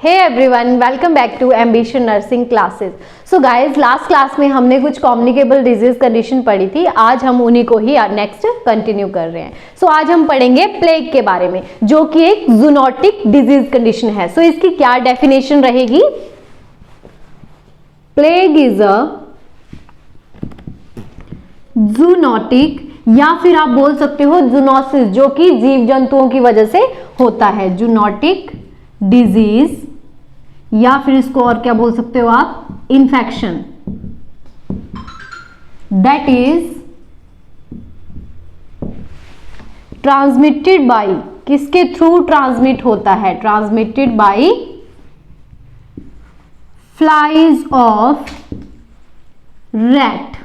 Hey everyone, welcome back to Ambition Nursing classes. So guys, last class में हमने कुछ communicable disease condition पढ़ी थी। आज हम उन्हीं को ही नेक्स्ट कंटिन्यू कर रहे हैं। सो आज हम पढ़ेंगे प्लेग के बारे में, जो कि एक जूनोटिक डिजीज कंडीशन है। सो इसकी क्या डेफिनेशन रहेगी? प्लेग इज अ जूनोटिक, या फिर आप बोल सकते हो जूनोसिस, जो कि जीव जंतुओं की वजह से होता है। जूनोटिक डिजीज, या फिर इसको और क्या बोल सकते हो आप? Infection that is transmitted by, किसके थ्रू ट्रांसमिट होता है? Transmitted by flies of rat.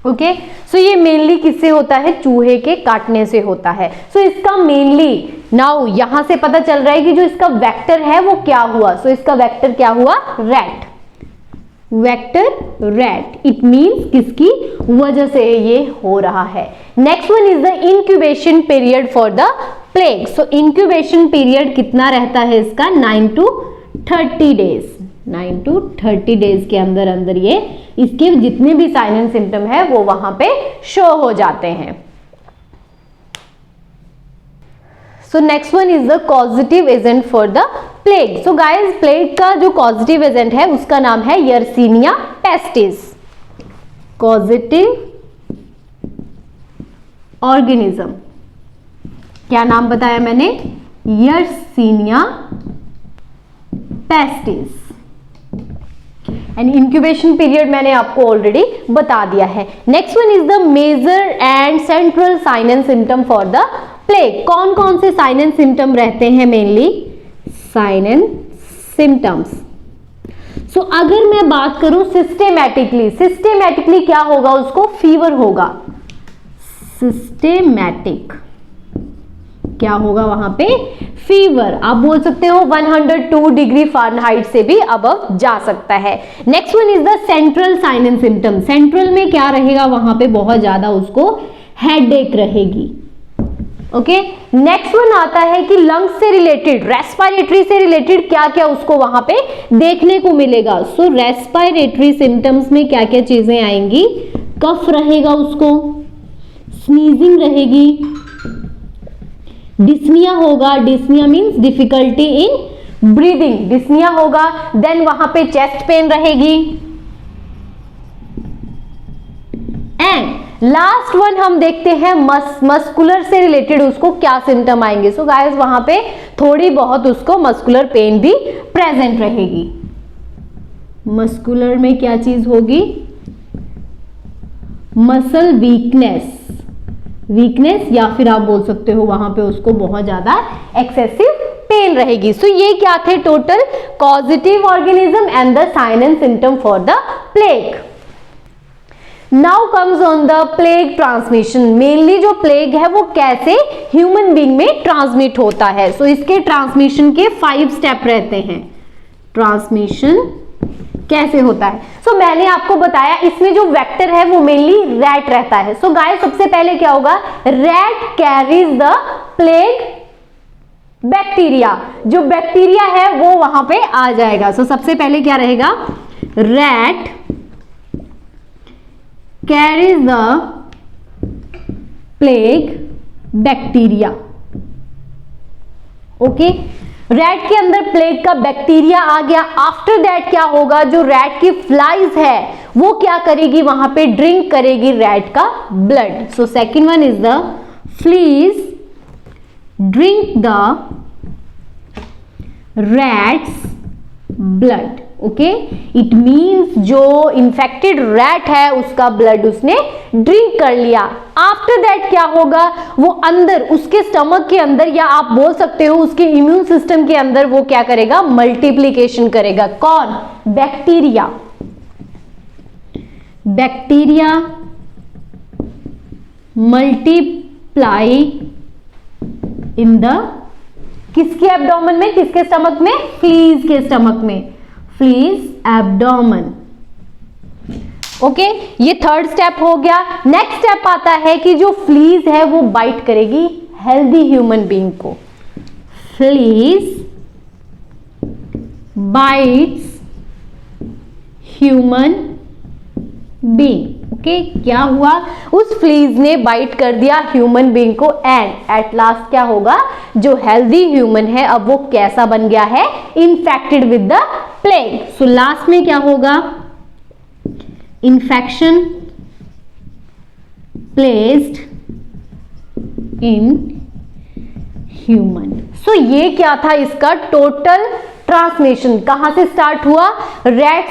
Okay, so ये मेनली किससे होता है? चूहे के काटने से होता है। सो इसका मेनली नाउ यहां से पता चल रहा है कि जो इसका वेक्टर है वो क्या हुआ। सो इसका वेक्टर क्या हुआ? Rat. Vector rat, it means किसकी वजह से ये हो रहा है। Next one is the incubation period for the plague. So incubation period कितना रहता है इसका? 9 to 30 डेज। 9 to 30 डेज के अंदर अंदर ये इसके जितने भी साइन एंड सिम्टम है वो वहां पे शो हो जाते हैं। सो next one is the causative agent for the plague. So guys, plague का जो कॉजेटिव एजेंट है उसका नाम है यर्सीनिया पेस्टिस। कॉजेटिव ऑर्गेनिज्म, क्या नाम बताया मैंने? Yersinia pestis. And incubation period मैंने आपको ऑलरेडी बता दिया है। Next one is the major and central sign and symptom for the plague. कौन कौन से साइन एंड सिम्टम रहते हैं? Mainly sign and symptoms. So अगर मैं बात करूं सिस्टेमैटिकली, सिस्टेमैटिकली क्या होगा? उसको फीवर होगा। सिस्टेमैटिक क्या होगा वहां पे? फीवर। आप बोल सकते हो 102 डिग्री फ़ारेनहाइट से भी अबव जा सकता है। Next one is the central sign and symptom. Central में क्या रहेगा? वहां पे बहुत ज्यादा उसको हेडेक रहेगी। ओके, नेक्स्ट वन आता है कि लंग्स से रिलेटेड, रेस्पिरेटरी से रिलेटेड क्या क्या उसको वहां पे देखने को मिलेगा। सो रेस्पिरेटरी सिम्टम्स में क्या क्या चीजें आएंगी? कफ रहेगा, उसको स्नीजिंग रहेगी, डिस्निया होगा। Dyspnoea means difficulty in breathing, dyspnoea होगा। देन वहां पे चेस्ट पेन रहेगी। एंड लास्ट वन हम देखते हैं मस्कुलर से रिलेटेड उसको क्या सिम्टम आएंगे। सो गाइस, वहां पे थोड़ी बहुत उसको मस्कुलर पेन भी प्रेजेंट रहेगी। मस्कुलर में क्या चीज होगी? मसल वीकनेस, वीकनेस, या फिर आप बोल सकते हो वहां पे उसको बहुत ज्यादा एक्सेसिव पेन रहेगी। सो ये क्या थे? Total causative organism and the sign and symptom for the plague. Now comes on the plague transmission. Mainly जो प्लेग है वो कैसे ह्यूमन बीइंग में ट्रांसमिट होता है। सो इसके ट्रांसमिशन के 5 स्टेप रहते हैं। ट्रांसमिशन कैसे होता है? सो मैंने आपको बताया इसमें जो वेक्टर है वो मेनली रैट रहता है। सो गाइस, सबसे पहले क्या होगा? Rat carries the plague bacteria. जो बैक्टीरिया है वो वहां पे आ जाएगा। सो सबसे पहले क्या रहेगा? Rat carries the plague bacteria. Okay, rat के अंदर प्लेग का बैक्टीरिया आ गया। आफ्टर दैट क्या होगा? जो रैट की फ्लाइज है वो क्या करेगी? वहां पे ड्रिंक करेगी रैट का blood. So second one is the fleas drink the rats blood. Okay, it means जो इन्फेक्टेड रैट है उसका ब्लड उसने ड्रिंक कर लिया। आफ्टर दैट क्या होगा? वो अंदर उसके स्टमक के अंदर, या आप बोल सकते हो उसके इम्यून सिस्टम के अंदर, वो क्या करेगा? मल्टीप्लिकेशन करेगा। कौन? Bacteria. Bacteria multiply in the, किसके एब्डोमेन में? किसके स्टमक में? फ्लीज के स्टमक में। Fleas abdomen. ओके, ये थर्ड स्टेप हो गया। नेक्स्ट स्टेप आता है कि जो फ्लीज है वो बाइट करेगी हेल्दी ह्यूमन बीइंग को। Fleas bytes human being. Okay, क्या हुआ, उस फ्लीज ने बाइट कर दिया ह्यूमन बीइंग को एंड एट लास्ट क्या होगा, जो हेल्दी ह्यूमन है अब वो कैसा बन गया है, infected with the plague. So last में क्या होगा, इन्फेक्शन प्लेस्ड इन ह्यूमन। सो ये क्या था, इसका टोटल ट्रांसमिशन कहां से स्टार्ट हुआ, रैट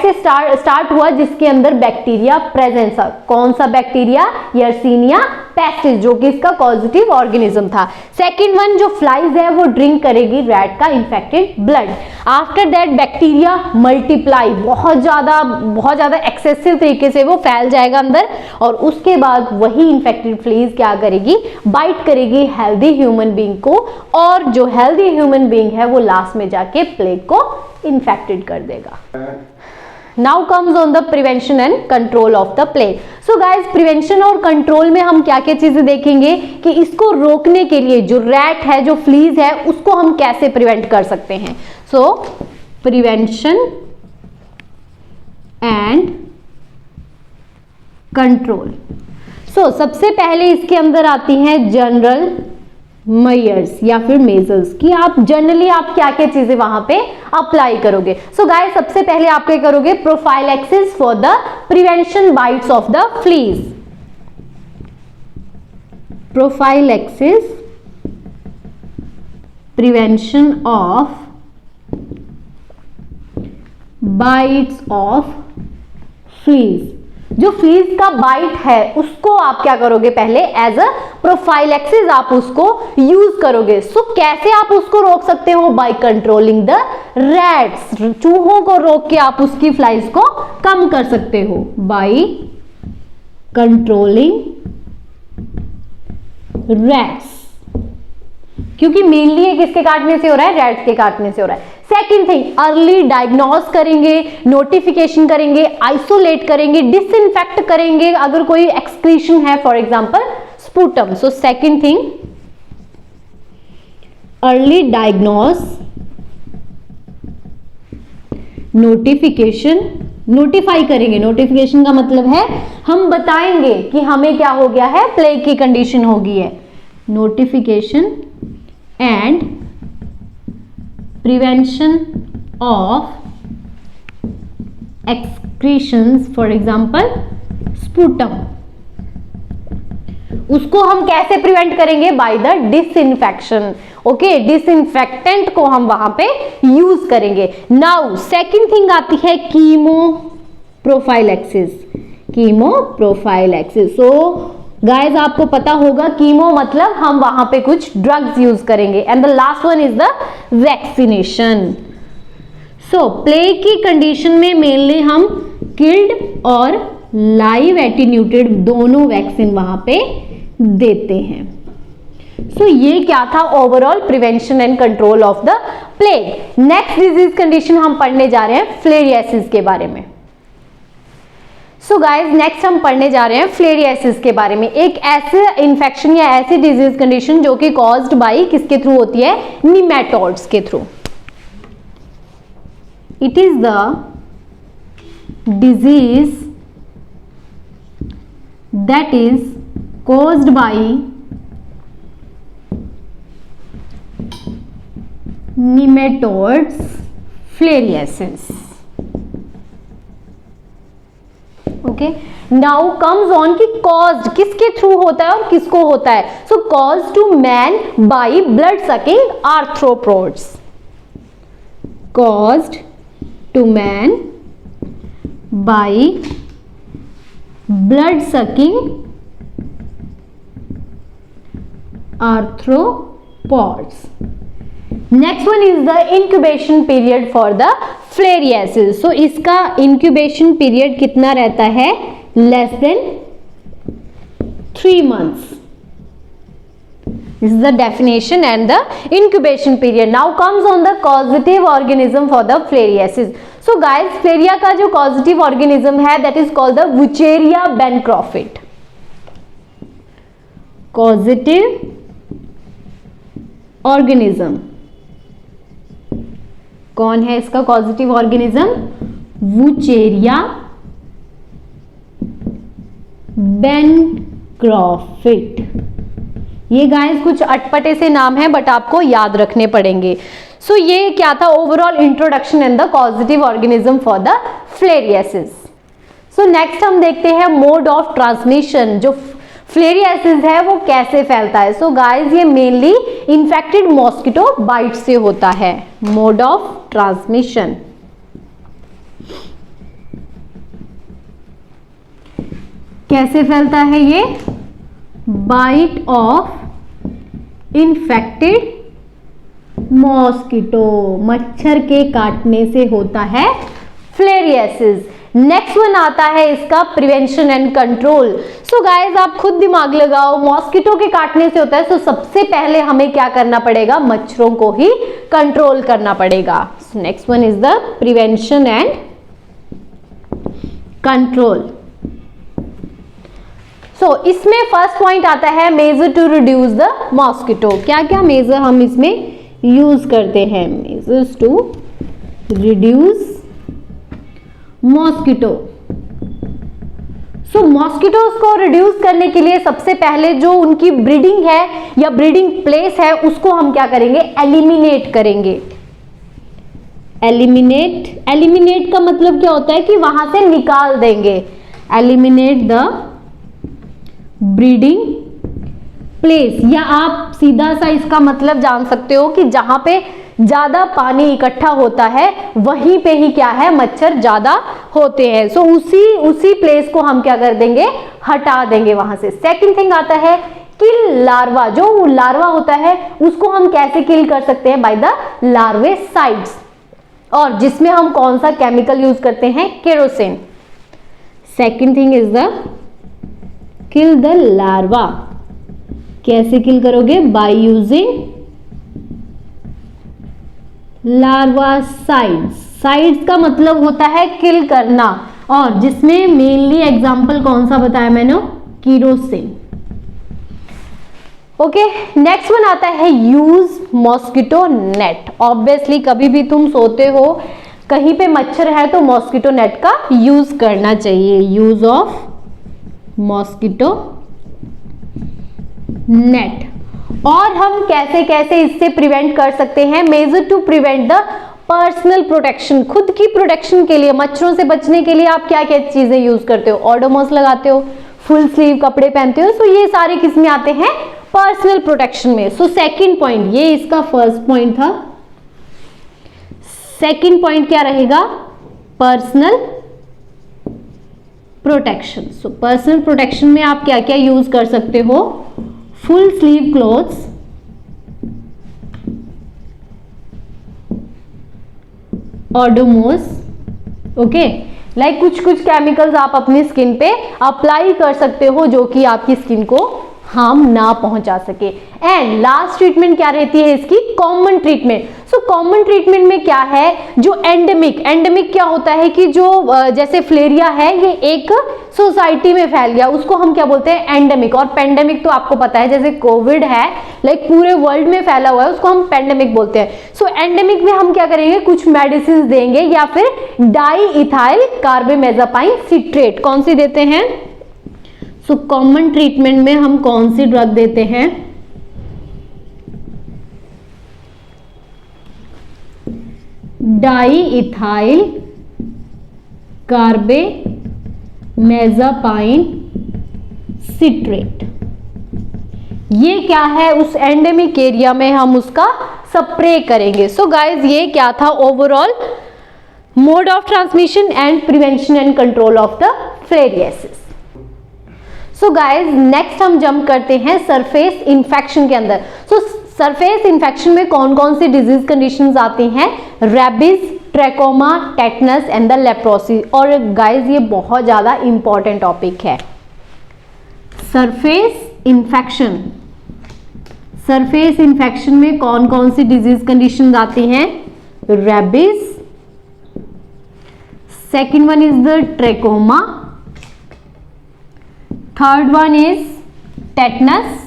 से स्टार्ट हुआ जिसके अंदर बैक्टीरिया प्रेजेंस था। कौन सा बैक्टीरिया, यर्सीनिया पेस्टिस, जो कि इसका पॉजिटिव ऑर्गेनिज्म था। सेकंड वन, जो फ्लाइज है वो ड्रिंक करेगी रैट का infected blood. After that bacteria multiply, बहुत ज्यादा एक्सेसिव तरीके से वो फैल जाएगा अंदर, और उसके बाद वही इन्फेक्टेड फ्लीज क्या करेगी, बाइट करेगी हेल्दी ह्यूमन बीइंग को, और जो हेल्दी ह्यूमन बीइंग है वो लास्ट में जाके प्लेग को इन्फेक्टेड कर देगा। Now comes on the prevention and control of the plague. So guys, prevention और कंट्रोल में हम क्या क्या चीजें देखेंगे कि इसको रोकने के लिए जो रैट है, जो फ्लीज है, उसको हम कैसे प्रिवेंट कर सकते हैं। So prevention and control. So सबसे पहले इसके अंदर आती है जनरल मेजर्स या फिर मेजर्स, कि आप जनरली आप क्या क्या चीजें वहां पे अप्लाई करोगे। सो गाइस, सबसे पहले आप क्या करोगे, prophylaxis for the prevention bytes of the fleas. Prophylaxis prevention of bytes of fleas. जो फ्लीज का बाइट है उसको आप क्या करोगे, पहले एज अ प्रोफाइलैक्सिस आप उसको यूज करोगे। सो कैसे आप उसको रोक सकते हो, बाय कंट्रोलिंग द रैट्स, चूहों को रोक के आप उसकी फ्लाइज को कम कर सकते हो, बाय कंट्रोलिंग रैट्स, क्योंकि मेनली ये किसके काटने से हो रहा है, रैट्स के काटने से हो रहा है। सेकेंड थिंग, अर्ली डायग्नोस करेंगे, नोटिफिकेशन करेंगे, आइसोलेट करेंगे, डिसइंफेक्ट करेंगे अगर कोई एक्सक्रीशन है, for example sputum. So second thing, early diagnose, notification, notify करेंगे। नोटिफिकेशन का मतलब है हम बताएंगे कि हमें क्या हो गया है, प्लेग की कंडीशन हो गई है। Notification and prevention of excretions, for example sputum, उसको हम कैसे प्रिवेंट करेंगे, by the disinfection. Okay, disinfectant को हम वहां पे यूज करेंगे। नाउ सेकंड थिंग आती है chemo prophylaxis. Chemo prophylaxis, so guys आपको पता होगा कीमो मतलब हम वहां पे कुछ ड्रग्स यूज करेंगे। And the last one is the vaccination. So plague की कंडीशन में मेनली हम किल्ड और लाइव एटीन्यूटेड दोनों वैक्सीन वहां पे देते हैं। सो ये क्या था, overall prevention and control of the plague. Next disease condition हम पढ़ने जा रहे हैं फ्लेरियासिस के बारे में। सो गाइज, नेक्स्ट हम पढ़ने जा रहे हैं फ्लेरियासिस के बारे में। एक ऐसे इन्फेक्शन या ऐसी डिजीज कंडीशन जो कि कॉज्ड बाय किसके थ्रू होती है, निमेटोड्स के थ्रू। It is the disease that is caused by nematodes filariasis. Okay, now comes on कि कॉज्ड किसके थ्रू होता है और किसको होता है। So cause to man by blood sucking arthropods. Caused to man by blood sucking arthropods. Next one is the incubation period for the filariasis. So इसका incubation period कितना रहता है, less than 3 months. This is the definition and the incubation period. Now comes on the causative organism for the filariasis. So guys, filaria का जो causative organism है that is called the Wucheria bancroft. Causative organism कौन है इसका causative organism? Wuchereria बेनक्रॉफिट। ये guys कुछ अटपटे से नाम है बट आपको याद रखने पड़ेंगे। सो ये क्या था? Overall introduction in the causative organism for the filariasis. So next हम देखते हैं मोड ऑफ ट्रांसमिशन। जो फ्लेरियासिस है वो कैसे फैलता है? सो गाइस ये मेनली इन्फेक्टेड मॉस्किटो बाइट से होता है। मोड ऑफ ट्रांसमिशन, कैसे फैलता है ये? बाइट ऑफ इन्फेक्टेड मॉस्किटो, मच्छर के काटने से होता है फ्लेरियासिस। नेक्स्ट वन आता है इसका prevention and control. So guys आप खुद दिमाग लगाओ, मॉस्किटो के काटने से होता है, सो सबसे पहले हमें क्या करना पड़ेगा? मच्छरों को ही कंट्रोल करना पड़ेगा। Next one is the prevention and control. So इसमें फर्स्ट पॉइंट आता है measure to reduce the mosquito. क्या क्या मेजर हम इसमें यूज करते हैं? Measures to reduce mosquito. So mosquitoes को रिड्यूस करने के लिए सबसे पहले जो उनकी ब्रीडिंग है या ब्रीडिंग प्लेस है उसको हम क्या करेंगे? एलिमिनेट करेंगे। एलिमिनेट का मतलब क्या होता है कि वहां से निकाल देंगे। एलिमिनेट द ब्रीडिंग प्लेस, या आप सीधा सा इसका मतलब जान सकते हो कि जहां पे ज्यादा पानी इकट्ठा होता है वहीं पे ही क्या है? मच्छर ज्यादा होते हैं। सो उसी प्लेस को हम क्या कर देंगे? हटा देंगे वहां से। सेकंड थिंग आता है किल लार्वा। जो लार्वा होता है उसको हम कैसे किल कर सकते हैं? बाय द लार्वेसाइड्स, और जिसमें हम कौन सा केमिकल यूज करते हैं? Kerosene. Second thing is the kill the larva. कैसे किल करोगे? By using लार्वासाइड्स। साइड्स का मतलब होता है किल करना, और जिसमें मेनली एग्जांपल कौन सा बताया मैंने? केरोसिन। ओके, नेक्स्ट वन आता है यूज मॉस्किटो नेट। ऑब्वियसली कभी भी तुम सोते हो, कहीं पे मच्छर है तो मॉस्किटो नेट का यूज करना चाहिए। Use of mosquito net. और हम कैसे कैसे इससे प्रिवेंट कर सकते हैं? Measure to prevent the personal protection. खुद की प्रोटेक्शन के लिए, मच्छरों से बचने के लिए आप क्या क्या चीजें यूज करते हो? ओडोमॉस लगाते हो, फुल स्लीव कपड़े पहनते हो। सो ये सारे किस में आते हैं? पर्सनल प्रोटेक्शन में। सो सेकंड पॉइंट, ये इसका फर्स्ट पॉइंट था। सेकंड पॉइंट क्या रहेगा? Personal protection. So personal protection में आप क्या क्या यूज कर सकते हो? Full sleeve clothes, Odomos, okay, like कुछ कुछ केमिकल्स आप अपनी स्किन पे अप्लाई कर सकते हो जो कि आपकी स्किन को हार्म ना पहुंचा सके। एंड लास्ट ट्रीटमेंट क्या रहती है इसकी? Common treatment. So common treatment में क्या है? जो एंडेमिक क्या होता है कि जो जैसे फ्लेरिया है ये एक सोसाइटी में फैल गया, उसको हम क्या बोलते हैं? एंडेमिक। और पेंडेमिक तो आपको पता है, जैसे कोविड है लाइक पूरे वर्ल्ड में फैला हुआ है, उसको हम पेंडेमिक बोलते हैं। सो एंडेमिक में हम क्या करेंगे? कुछ मेडिसिन देंगे, या फिर डाई इथाइल कार्बेमेजापाइन सिट्रेट। कौन सी देते हैं? सो कॉमन ट्रीटमेंट में हम कौन सी ड्रग देते हैं? Di ethyl carbamazepine citrate. ये क्या है? उस एंडेमिक एरिया में हम उसका स्प्रे करेंगे। सो गाइज ये क्या था? Overall mode of transmission and prevention and control of the filariasis. So guys next हम जंप करते हैं सरफेस इंफेक्शन के अंदर। सो सरफेस इंफेक्शन में कौन कौन सी डिजीज कंडीशंस आती हैं? Rabies, trachoma, tetanus and the leprosy. और गाइज ये बहुत ज्यादा इंपॉर्टेंट टॉपिक है। सरफेस इंफेक्शन, सरफेस इंफेक्शन में कौन कौन सी डिजीज कंडीशंस आती हैं? Rabies, second one is the trachoma, third one is tetanus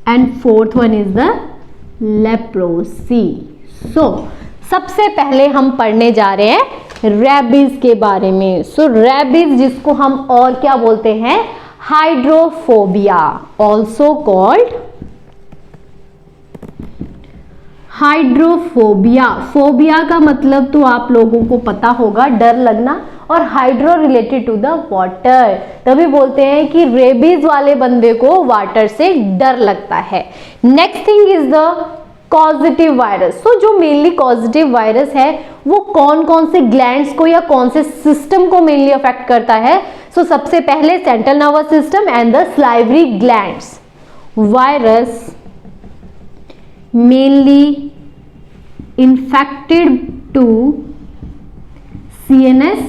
and fourth one is the leprosy. So सबसे पहले हम पढ़ने जा रहे हैं रेबीज के बारे में। सो रेबीज जिसको हम और क्या बोलते हैं, hydrophobia, also called hydrophobia. Phobia का मतलब तो आप लोगों को पता होगा, डर लगना, और hydro related to the water, तभी बोलते हैं कि रेबीज वाले बंदे को वाटर से डर लगता है। Next thing is the causative virus. So जो मेनली कॉजेटिव वायरस है वो कौन कौन से ग्लैंड्स को या कौन से सिस्टम को मेनली अफेक्ट करता है। सो सबसे पहले central nervous system and the salivary glands. Virus mainly infected to CNS,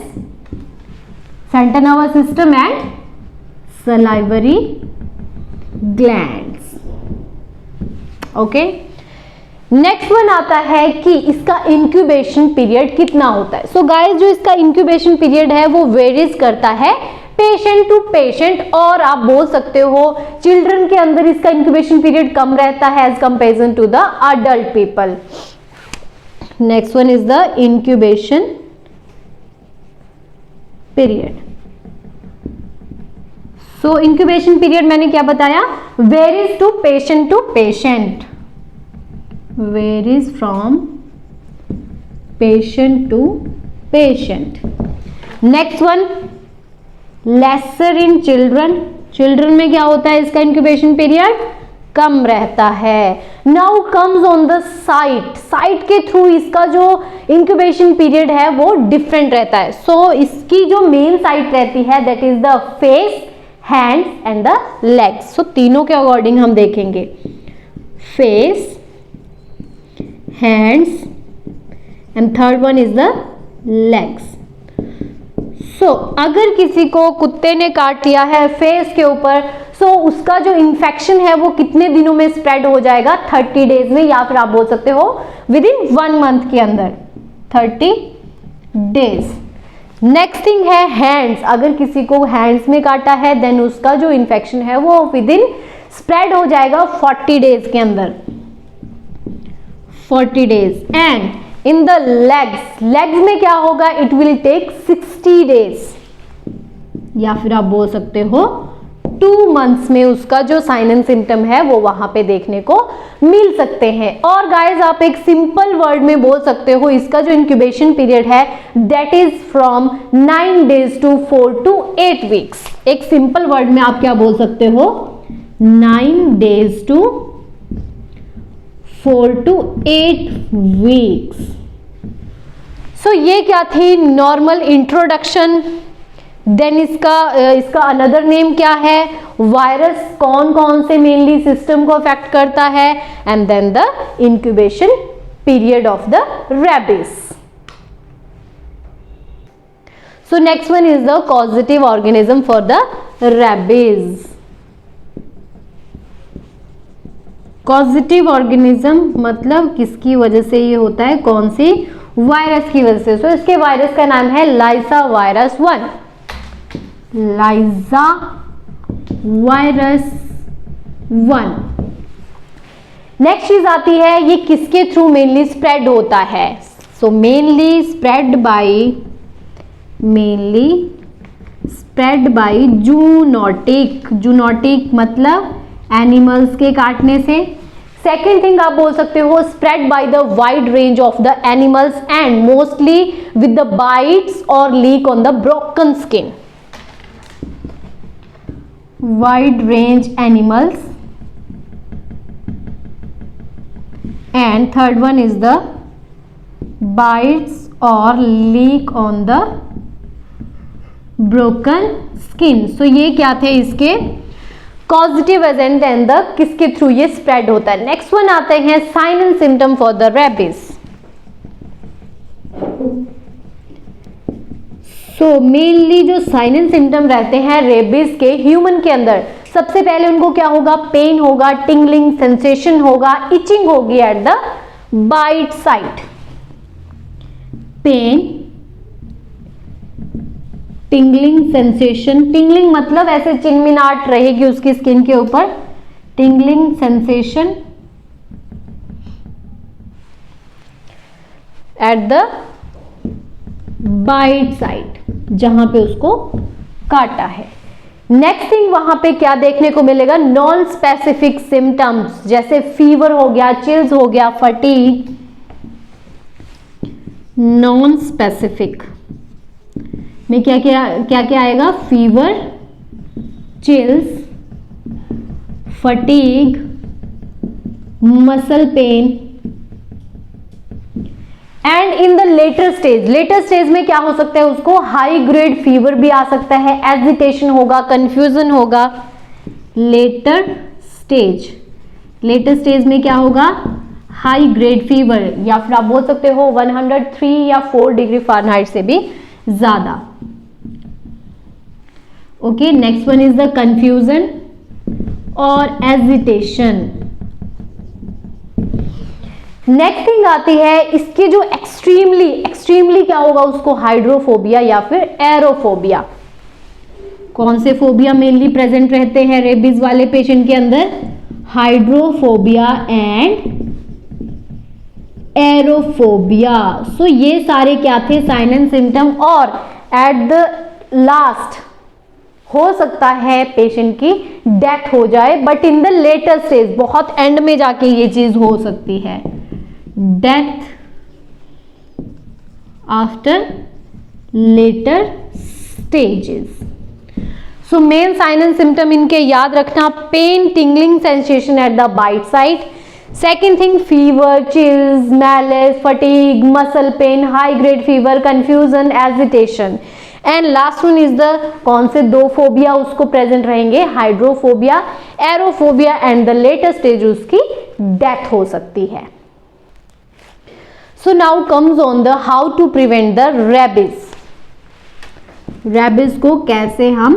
central nervous system and salivary glands. Okay, next one आता है कि इसका इंक्यूबेशन पीरियड कितना होता है। सो गाइस, जो इसका इंक्यूबेशन पीरियड है वो वेरीज करता है पेशेंट टू पेशेंट, और आप बोल सकते हो चिल्ड्रन के अंदर इसका इंक्यूबेशन पीरियड कम रहता है as comparison to the adult people. Next one is the incubation period. So incubation period मैंने क्या बताया, varies to patient, varies from patient to patient. Next one, lesser in children में क्या होता है, इसका इंक्यूबेशन पीरियड कम रहता है। Now comes on the site के थ्रू इसका जो इंक्यूबेशन पीरियड है वो डिफरेंट रहता है। सो इसकी जो मेन साइट रहती है that is the face, hands and the legs. So तीनों के अकॉर्डिंग हम देखेंगे, face, hands and third one is the legs. So अगर किसी को कुत्ते ने काट लिया है फेस के ऊपर, सो उसका जो इन्फेक्शन है वो कितने दिनों में स्प्रेड हो जाएगा, 30 डेज में, या फिर आप बोल सकते हो विद इन 1 मंथ के अंदर, 30 डेज। नेक्स्ट थिंग है हैंड्स। अगर किसी को हैंड्स में काटा है देन उसका जो इन्फेक्शन है वो विद इन स्प्रेड हो जाएगा 40 डेज के अंदर, 40 days. And in the legs में क्या होगा, इट विल टेक 60 डेज, या फिर आप बोल सकते हो 2 मंथ्स में उसका जो साइन एंड सिम्टम है वो वहां पे देखने को मिल सकते हैं। और गाइज आप एक सिंपल वर्ड में बोल सकते हो इसका जो इंक्यूबेशन पीरियड है that is from 9 days to 4 to 8 weeks. एक सिंपल वर्ड में आप क्या बोल सकते हो, 9 days to 4 to 8 weeks. So ये क्या थी, नॉर्मल इंट्रोडक्शन। देन इसका अनदर नेम क्या है, वायरस कौन कौन से मेनली सिस्टम को अफेक्ट करता है, and then the incubation period of the rabies. So next one is the causative organism for the rabies. Causative organism मतलब किसकी वजह से ये होता है, कौन सी वायरस की वजह से। सो इसके वायरस का नाम है लाइसा वायरस 1, लाइसा वायरस 1। नेक्स्ट चीज आती है ये किसके थ्रू मेनली स्प्रेड होता है। So mainly spread by zoonotic, zoonotic मतलब एनिमल्स के काटने से। सेकेंड थिंग आप बोल सकते हो spread by the wide range of the animals and mostly with the bites और lick on the broken skin. Wide range animals and third one is the bites और lick on the broken skin. So ये क्या थे इसके causative agent and the किसके through ये spread होता है। नेक्स्ट वन आते हैं sign and symptom for the rabies. So mainly जो साइन एंड सिम्टम रहते हैं रेबीज के ह्यूमन के अंदर, सबसे पहले उनको क्या होगा, पेन होगा, टिंगलिंग सेंसेशन होगा, इचिंग होगी at the bite site, pain, tingling sensation. Tingling मतलब ऐसे चिनमिनाहट रहेगी उसकी स्किन के ऊपर, tingling sensation at the bite site, जहां पे उसको काटा है। नेक्स्ट थिंग वहां पे क्या देखने को मिलेगा, नॉन स्पेसिफिक सिम्टम्स, जैसे फीवर हो गया, चिल्स हो गया, फटीग। नॉन स्पेसिफिक में क्या क्या आएगा, fever, chills, fatigue, muscle pen. And in the later stage में क्या हो सकता है, उसको हाई ग्रेड फीवर भी आ सकता है, एजिटेशन होगा, कंफ्यूजन होगा। लेटर स्टेज में क्या होगा, हाई ग्रेड फीवर, या फिर आप बोल सकते हो 103 या 4 डिग्री फ़ारेनहाइट से भी ज्यादा। Okay, next one is the confusion और एजिटेशन। नेक्स्ट थिंग आती है इसकी जो एक्सट्रीमली क्या होगा, उसको हाइड्रोफोबिया या फिर एरोफोबिया। कौन से फोबिया मेनली प्रेजेंट रहते हैं रेबीज वाले पेशेंट के अंदर, हाइड्रोफोबिया एंड एरोफोबिया। सो ये सारे क्या थे, साइन एंड सिम्टम। और एट द लास्ट हो सकता है पेशेंट की डेथ हो जाए, but in the later stage, बहुत एंड में जाके ये चीज हो सकती है, death after later stages. So main sign and symptom इनके याद रखना, pain, tingling sensation at the bite site. Second thing, fever, chills, malaise, fatigue, muscle pain, high grade fever, confusion, agitation. And last one is the, कौन से 2 phobia उसको present रहेंगे, hydrophobia, aerophobia, and the later stage उसकी डेथ हो सकती है। So now comes on the how to prevent the rabies. Rabies को कैसे हम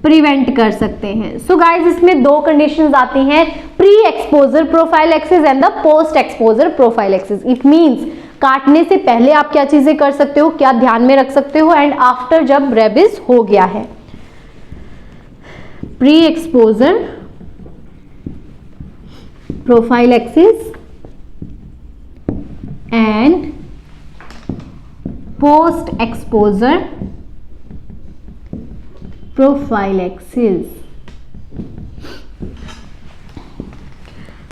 प्रिवेंट कर सकते हैं। सो गाइज, इसमें 2 कंडीशंस आती हैं, pre exposure prophylaxis and the post exposure prophylaxis. It means काटने से पहले आप क्या चीजें कर सकते हो, क्या ध्यान में रख सकते हो, एंड आफ्टर जब रेबीज हो गया है। Pre exposure prophylaxis and post exposure prophylaxis.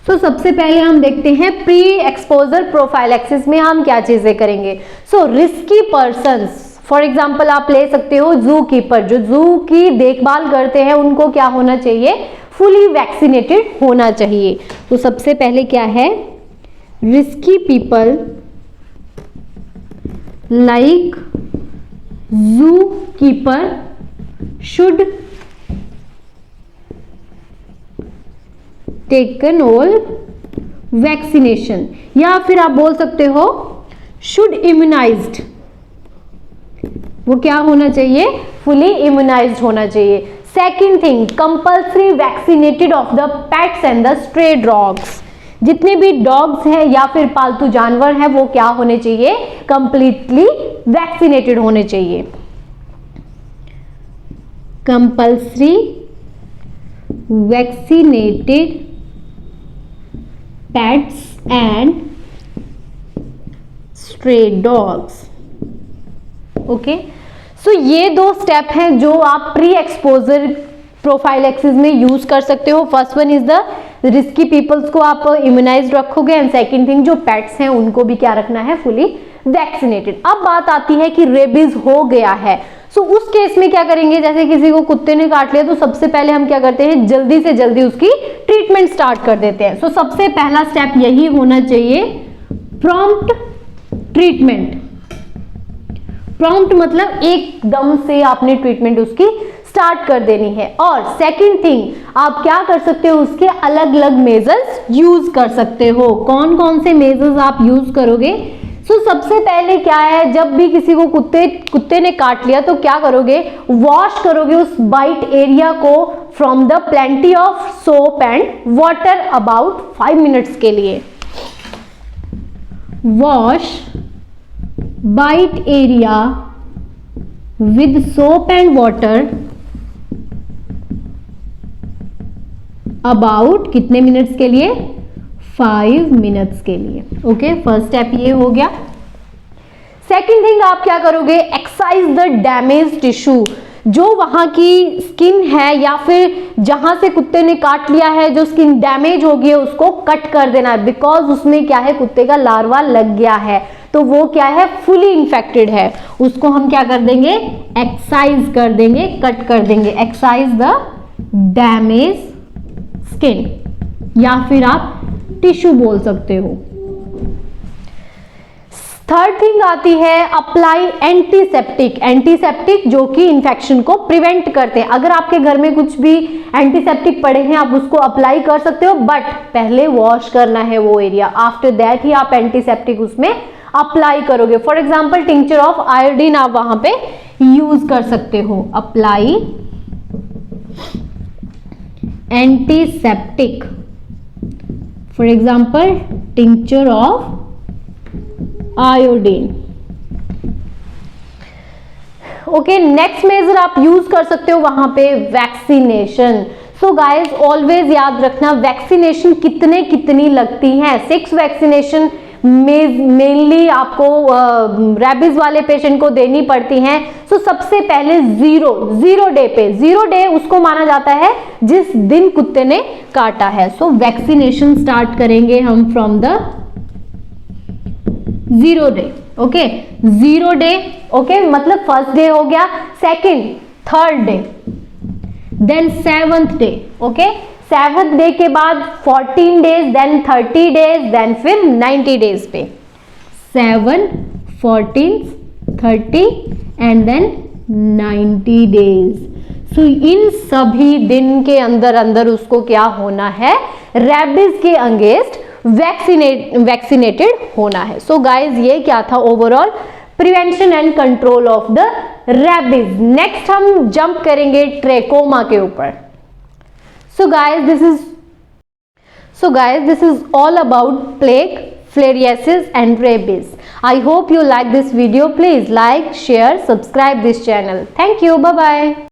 तो सबसे पहले हम देखते हैं प्री एक्सपोजर प्रोफाइलैक्सिस में हम क्या चीजें करेंगे। So risky persons, for example आप ले सकते हो जू कीपर, जो जू की देखभाल करते हैं, उनको क्या होना चाहिए, फुली वैक्सीनेटेड होना चाहिए। तो सबसे पहले क्या है, risky people like zookeeper should taken all vaccination, या फिर आप बोल सकते हो should immunized, वो क्या होना चाहिए, fully immunized होना चाहिए। Second thing, compulsory vaccinated of the pets and the stray dogs. जितने भी डॉग्स हैं या फिर पालतू जानवर हैं वो क्या होने चाहिए, कंप्लीटली वैक्सीनेटेड होने चाहिए। Compulsory vaccinated pets and stray dogs. Okay, so ये 2 स्टेप हैं जो आप प्री एक्सपोजर प्रोफाइलैक्सिस में यूज कर सकते हो। First one is the risky peoples को आप इम्यूनाइज्ड रखोगे, एंड सेकंड थिंग जो पेट्स हैं उनको भी क्या रखना है, फुली वैक्सीनेटेड। अब बात आती है कि रेबीज हो गया है, सो उस केस में क्या करेंगे, जैसे किसी को कुत्ते ने काट लिया तो सबसे पहले हम क्या करते हैं, जल्दी से जल्दी उसकी ट्रीटमेंट स्टार्ट कर देते हैं। सो सबसे पहला स्टेप यही होना चाहिए, प्रॉम्प्ट ट्रीटमेंट। प्रॉम्प्ट मतलब एकदम से आपने ट्रीटमेंट उसकी स्टार्ट कर देनी है। और सेकंड थिंग, आप क्या कर सकते हो, उसके अलग अलग मेजर्स यूज कर सकते हो। कौन कौन से मेजर्स आप यूज करोगे, सो सबसे पहले क्या है, जब भी किसी को कुत्ते ने काट लिया तो क्या करोगे, वॉश करोगे उस बाइट एरिया को from the plenty of soap and water about 5 minutes के लिए। Wash bite area with soap and water about कितने मिनट्स के लिए, 5 मिनट्स के लिए। ओके, फर्स्ट स्टेप ये हो गया। सेकेंड थिंग आप क्या करोगे, एक्सरसाइज द डैमेज टिश्यू, जो वहां की स्किन है या फिर जहां से कुत्ते ने काट लिया है, जो स्किन डैमेज हो गई है उसको कट कर देना है, बिकॉज उसमें क्या है, कुत्ते का लार्वा लग गया है, तो वो क्या है, फुली इन्फेक्टेड है, उसको हम क्या कर देंगे, एक्ससाइज कर देंगे, कट कर देंगे, एक्ससाइज द डैमेज स्किन, या फिर आप टिश्यू बोल सकते हो। थर्ड थिंग आती है अप्लाई एंटीसेप्टिक, एंटीसेप्टिक जो कि इन्फेक्शन को प्रिवेंट करते हैं। अगर आपके घर में कुछ भी एंटीसेप्टिक पड़े हैं आप उसको अप्लाई कर सकते हो, बट पहले वॉश करना है वो एरिया, आफ्टर दैट ही आप एंटीसेप्टिक उसमें अप्लाई करोगे। For example tincture of iodine आप वहां पे यूज कर सकते हो, apply antiseptic, for example tincture of iodine. Okay, next measure आप यूज कर सकते हो वहां पे वैक्सीनेशन। सो गाइस ऑलवेज याद रखना वैक्सीनेशन कितनी लगती हैं। 6 वैक्सीनेशन मेनली आपको रैबिस वाले पेशेंट को देनी पड़ती हैं। सो सबसे पहले जीरो डे पे, 0 डे उसको माना जाता है जिस दिन कुत्ते ने काटा है। सो वैक्सीनेशन स्टार्ट करेंगे हम from the 0 day. Okay, 0 day, okay, मतलब फर्स्ट डे हो गया, second, third day, then 7th day. Okay, 7th day के बाद 14 डेज, देन 30 डेज, देन फिर 90 डेज पे, 7, 14, 30 एंड देन 90 डेज। सो इन सभी दिन के अंदर अंदर उसको क्या होना है, रैबिस के अगेंस्ट वैक्सीनेटेड होना है। सो गाइज ये क्या था overall prevention and control of the rabies. Next हम जंप करेंगे ट्रेकोमा के ऊपर। So guys this is all about plague, filariasis and rabies. I hope you like this video. Please like, share, subscribe this channel. Thank you. Bye bye.